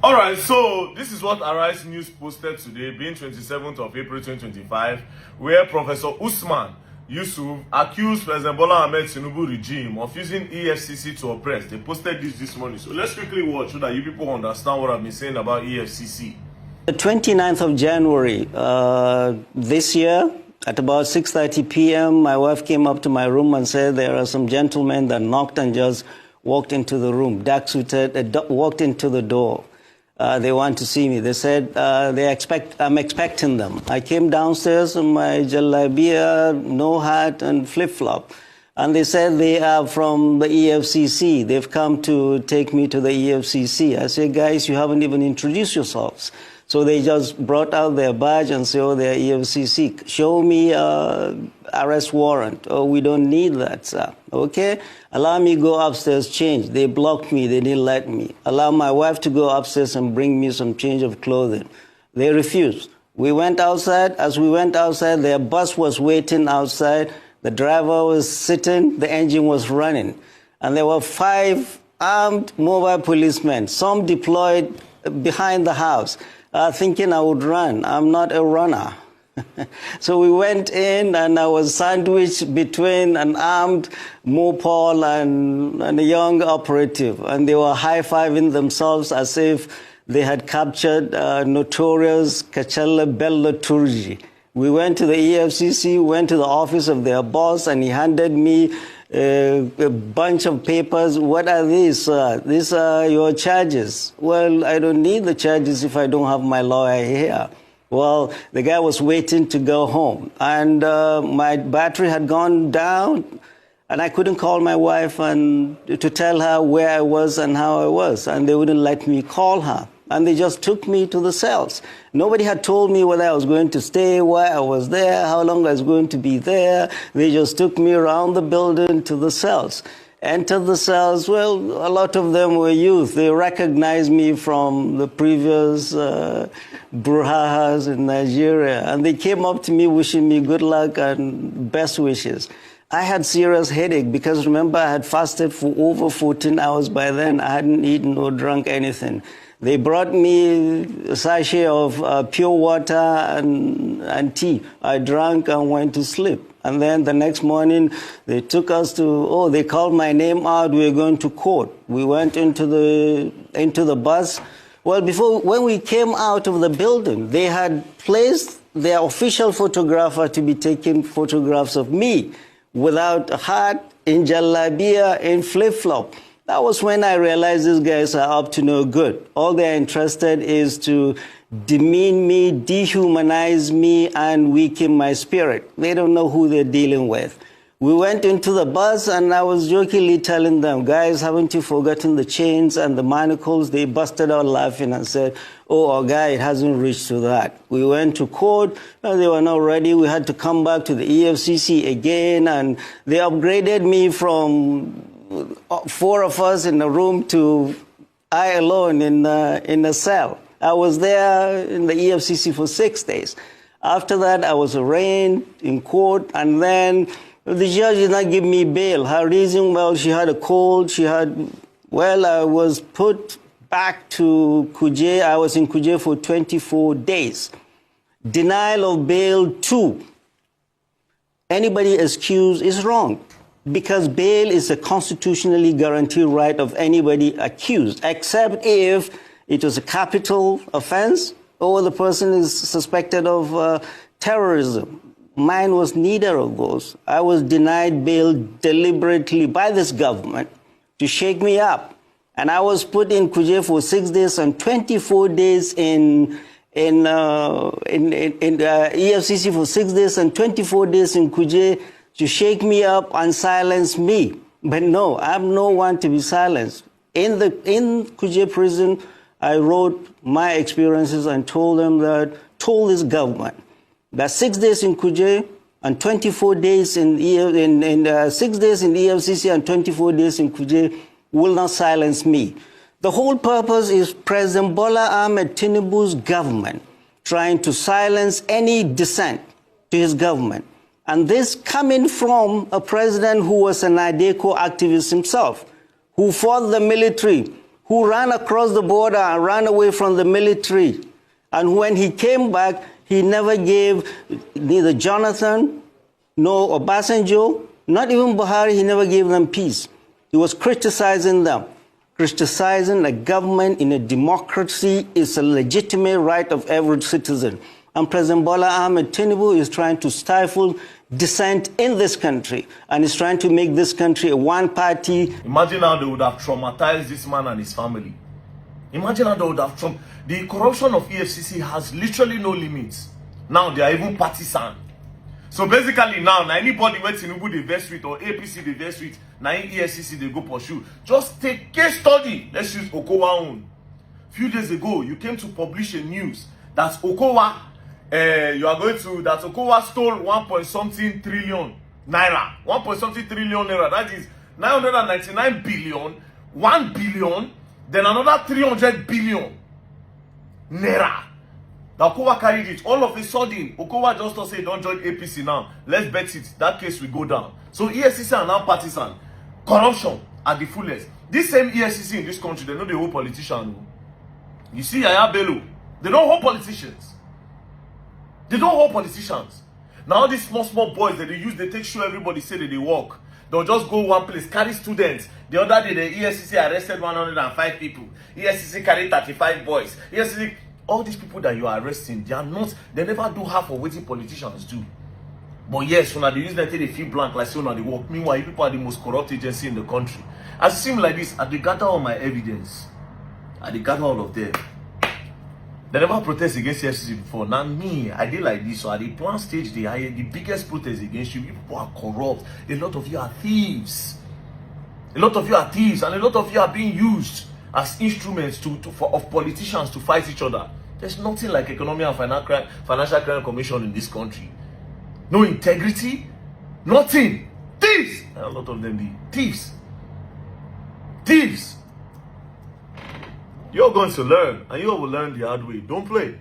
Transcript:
All right, so this is what Arise News posted today, being 27th of April 2025, where Professor Ahmed Yusuf accused President Bola Ahmed Tinubu regime of using EFCC to oppress. They posted this morning. So let's quickly watch so that you people understand what I've been saying about EFCC. The 29th of January this year, at about 6:30 p.m., my wife came up to my room and said there are some gentlemen that knocked and just walked into the room, dark-suited, walked into the door. They want to see me. They said I'm expecting them. I came downstairs in my jalabia, no hat, and flip-flop. And they said they are from the EFCC. They've come to take me to the EFCC. I said, guys, you haven't even introduced yourselves. So they just brought out their badge and said, oh, they're EFCC. Show me arrest warrant. Oh, we don't need that, sir. Okay? Allow me to go upstairs, change. They blocked me. They didn't let me. Allow my wife to go upstairs and bring me some change of clothing. They refused. We went outside. As we went outside, their bus was waiting outside. The driver was sitting. The engine was running. And there were 5 armed mobile policemen, some deployed behind the house. Thinking I would run. I'm not a runner. So we went in, and I was sandwiched between an armed mopal and a young operative. And they were high-fiving themselves as if they had captured notorious Kachala Bello Turji. We went to the EFCC, went to the office of their boss, and he handed me a bunch of papers. What are these? These are your charges. Well, I don't need the charges if I don't have my lawyer here. Well, the guy was waiting to go home, and my battery had gone down, and I couldn't call my wife and to tell her where I was and how I was, and they wouldn't let me call her. And they just took me to the cells. Nobody had told me whether I was going to stay, why I was there, how long I was going to be there. They just took me around the building to the cells. Entered the cells. Well, a lot of them were youth. They recognized me from the previous brouhahas in Nigeria. And they came up to me wishing me good luck and best wishes. I had serious headache because, remember, I had fasted for over 14 hours by then. I hadn't eaten or drunk anything. They brought me a sachet of pure water and tea. I drank and went to sleep. And then the next morning, they took us to, they called my name out. We were going to court. We went into the bus. Well, when we came out of the building, they had placed their official photographer to be taking photographs of me without a hat, in jalabia, in flip-flop. That was when I realized these guys are up to no good. All they're interested is to demean me, dehumanize me, and weaken my spirit. They don't know who they're dealing with. We went into the bus, and I was jokingly telling them, guys, haven't you forgotten the chains and the manacles? They busted out laughing and said, oh, our guy, it hasn't reached to that. We went to court. No, they were not ready. We had to come back to the EFCC again, and they upgraded me from 4 of us in a room to I alone in a cell. I was there in the EFCC for 6 days. After that, I was arraigned in court, and then the judge did not give me bail. Her reason, well, she had a cold. I was put back to Kuje. I was in Kuje for 24 days. Denial of bail 2. Anybody accused is wrong, because bail is a constitutionally guaranteed right of anybody accused, except if it was a capital offense or the person is suspected of terrorism. Mine was neither of those. I was denied bail deliberately by this government to shake me up. And I was put in Kuje for 6 days and 24 days in EFCC for 6 days and 24 days in Kuje to shake me up and silence me. But no, I'm no one to be silenced. In Kuje prison, I wrote my experiences and told this government that 6 days in Kuje and 24 days 6 days in EFCC and 24 days in Kuje will not silence me. The whole purpose is President Bola Ahmed Tinubu's government trying to silence any dissent to his government. And this coming from a president who was an IDECO activist himself, who fought the military, who ran across the border and ran away from the military. And when he came back, he never gave neither Jonathan nor Obasanjo, not even Buhari, he never gave them peace. He was criticizing them. Criticizing a government in a democracy is a legitimate right of every citizen. And President Bola Ahmed Tinubu is trying to stifle dissent in this country and is trying to make this country a one-party. Imagine how they would have traumatized this man and his family. Imagine how they would have the corruption of EFCC has literally no limits. Now they are even partisan. So basically now anybody where Tinubu they vex with or APC they vex with, now EFCC they go pursue. Just take case study. Let's use Okowa own. Few days ago, you came to publish a news that Okowa, that Okowa stole 1.something trillion naira. 1.something trillion naira. That is 999 billion, 1 billion, then another 300 billion naira. The Okowa carried it. All of a sudden, Okowa just say, don't join APC now. Let's bet it. That case will go down. So EFCC are now partisan. Corruption at the fullest. This same EFCC in this country, they know the whole politician. You see Yaya Bello, they don't hold politicians. They don't hold politicians. Now these small boys that they use, they take show everybody say that they work. They'll just go one place, carry students. The other day, the EFCC arrested 105 people. EFCC carried 35 boys. EFCC... All these people that you are arresting, they never do half of what politicians do. But yes, when they use that, they feel blank like so now they work. Meanwhile, you people are the most corrupt agency in the country. As it seems like this, they gather all my evidence. They gather all of them. They never protest against EFCC before. Now me, I did like this. So at the plan stage, they hired the biggest protest against you. People are corrupt. A lot of you are thieves. A lot of you are thieves, and a lot of you are being used as instruments of politicians to fight each other. There's nothing like Economic and Financial Crime Commission in this country. No integrity, nothing. Thieves! And a lot of them be thieves. Thieves! You're going to learn, and you will learn the hard way. Don't play.